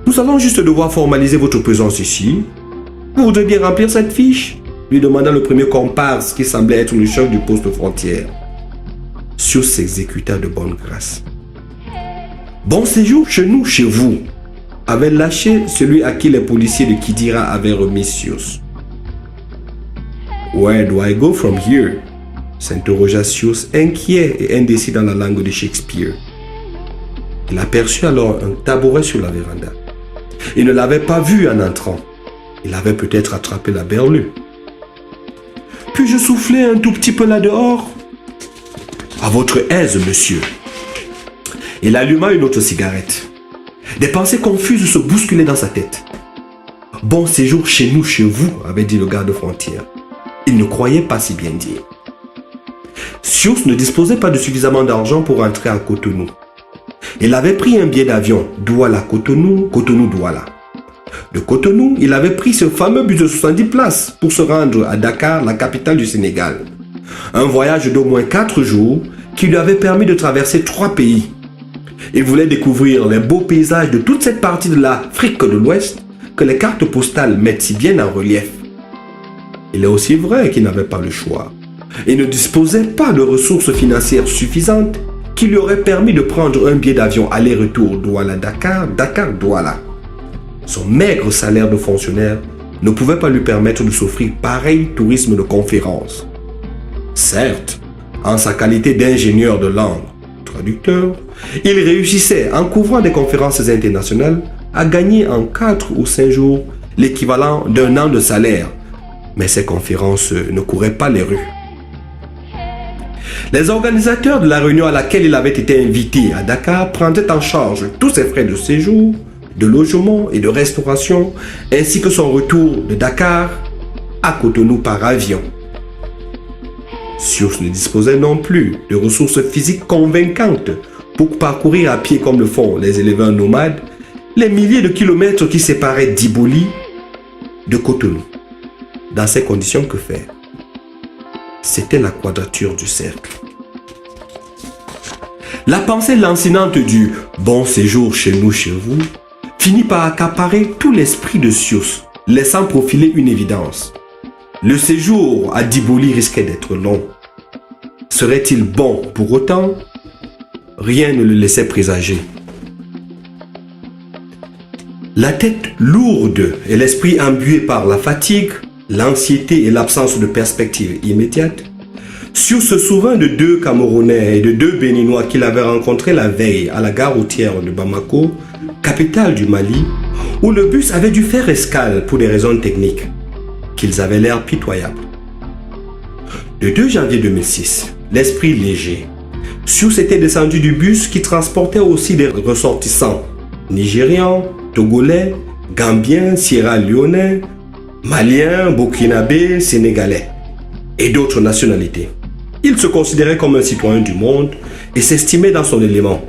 Nous allons juste devoir formaliser votre présence ici. Vous voudrez bien remplir cette fiche? Lui demanda le premier comparse qui semblait être le chef du poste frontière. Sius s'exécuta de bonne grâce. Bon séjour chez nous, chez vous, avait lâché celui à qui les policiers de Kidira avaient remis Sius. Where do I go from here? S'interrogea Sius, inquiet et indécis dans la langue de Shakespeare. Il aperçut alors un tabouret sur la véranda. Il ne l'avait pas vu en entrant. Il avait peut-être attrapé la berlue. Puis-je souffler un tout petit peu là dehors? À votre aise, monsieur. Il alluma une autre cigarette. Des pensées confuses se bousculaient dans sa tête. Bon séjour chez nous, chez vous, avait dit le garde-frontière. Il ne croyait pas si bien dire. Sius ne disposait pas de suffisamment d'argent pour entrer à Cotonou. Il avait pris un billet d'avion Douala-Cotonou, Cotonou-Douala. De Cotonou, il avait pris ce fameux bus de 70 places pour se rendre à Dakar, la capitale du Sénégal. Un voyage d'au moins 4 jours qui lui avait permis de traverser 3 pays. Il voulait découvrir les beaux paysages de toute cette partie de l'Afrique de l'Ouest que les cartes postales mettent si bien en relief. Il est aussi vrai qu'il n'avait pas le choix. Il ne disposait pas de ressources financières suffisantes qui lui auraient permis de prendre un billet d'avion aller-retour Douala-Dakar, Dakar-Douala. Son maigre salaire de fonctionnaire ne pouvait pas lui permettre de s'offrir pareil tourisme de conférence. Certes, en sa qualité d'ingénieur de langue, traducteur, il réussissait, en couvrant des conférences internationales, à gagner en 4 ou 5 jours l'équivalent d'un an de salaire. Mais ces conférences ne couraient pas les rues. Les organisateurs de la réunion à laquelle il avait été invité à Dakar prendaient en charge tous ses frais de séjour, de logement et de restauration, ainsi que son retour de Dakar à Cotonou par avion. Sius ne disposait non plus de ressources physiques convaincantes pour parcourir à pied comme le font les éleveurs nomades les milliers de kilomètres qui séparaient Diboli de Cotonou. Dans ces conditions, que faire? C'était la quadrature du cercle. La pensée lancinante du « bon séjour chez nous, chez vous » finit par accaparer tout l'esprit de Sius, laissant profiler une évidence. Le séjour à Diboli risquait d'être long. Serait-il bon pour autant? Rien ne le laissait présager. La tête lourde et l'esprit embué par la fatigue, l'anxiété et l'absence de perspective immédiate, Sius se souvint de 2 Camerounais et de 2 Béninois qu'il avait rencontrés la veille à la gare routière de Bamako, capitale du Mali, où le bus avait dû faire escale pour des raisons techniques, qu'ils avaient l'air pitoyables. Le 2 janvier 2006, l'esprit léger, Sius était descendu du bus qui transportait aussi des ressortissants nigérians, togolais, gambiens, sierra-léonais, maliens, burkinabés, sénégalais et d'autres nationalités. Il se considérait comme un citoyen du monde et s'estimait dans son élément.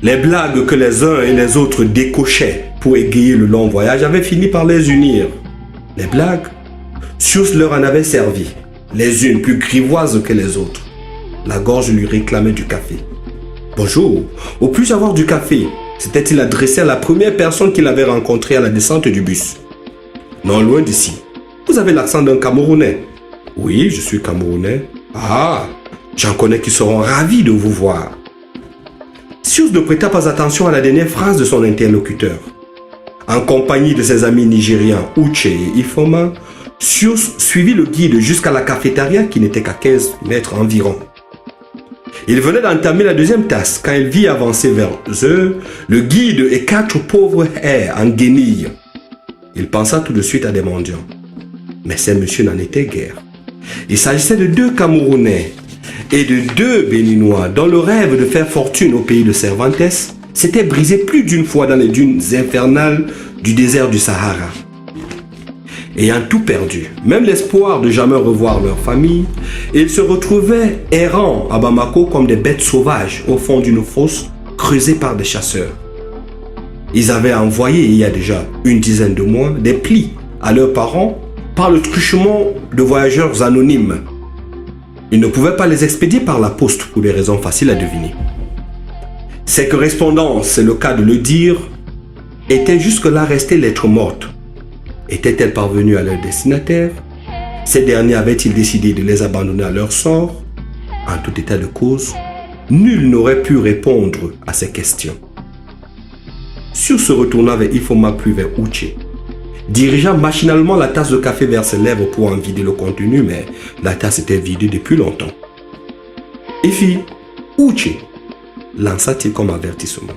Les blagues que les uns et les autres décochaient pour égayer le long voyage avaient fini par les unir. Les blagues, Sius leur en avait servi, les unes plus grivoises que les autres. La gorge lui réclamait du café. « Bonjour, au puis avoir du café ?» s'était-il adressé à la première personne qu'il avait rencontrée à la descente du bus. « Non, loin d'ici. Vous avez l'accent d'un Camerounais. »« Oui, je suis Camerounais. »« Ah, j'en connais qui seront ravis de vous voir. » Sius ne prêta pas attention à la dernière phrase de son interlocuteur. En compagnie de ses amis nigérians Uche et Ifoma, Sius suivit le guide jusqu'à la cafétéria qui n'était qu'à 15 mètres environ. Il venait d'entamer la 2e tasse quand il vit avancer vers eux le guide et 4 pauvres hairs en guenilles. Il pensa tout de suite à des mendiants. Mais ces messieurs n'en étaient guère. Il s'agissait de 2 Camerounais et de 2 Béninois dont le rêve de faire fortune au pays de Cervantes s'était brisé plus d'une fois dans les dunes infernales du désert du Sahara. Ayant tout perdu, même l'espoir de jamais revoir leur famille, ils se retrouvaient errants à Bamako comme des bêtes sauvages au fond d'une fosse creusée par des chasseurs. Ils avaient envoyé il y a déjà une dizaine de mois des plis à leurs parents par le truchement de voyageurs anonymes. Ils ne pouvaient pas les expédier par la poste pour des raisons faciles à deviner. Ces correspondances, c'est le cas de le dire, étaient jusque-là restées lettres mortes. Étaient-elles parvenues à leur destinataire? Ces derniers avaient-ils décidé de les abandonner à leur sort? En tout état de cause, nul n'aurait pu répondre à ces questions. Sur se retournant vers Ifoma puis vers Uche, dirigeant machinalement la tasse de café vers ses lèvres pour en vider le contenu, mais la tasse était vidée depuis longtemps. Ifi, Uche, lança-t-il comme avertissement.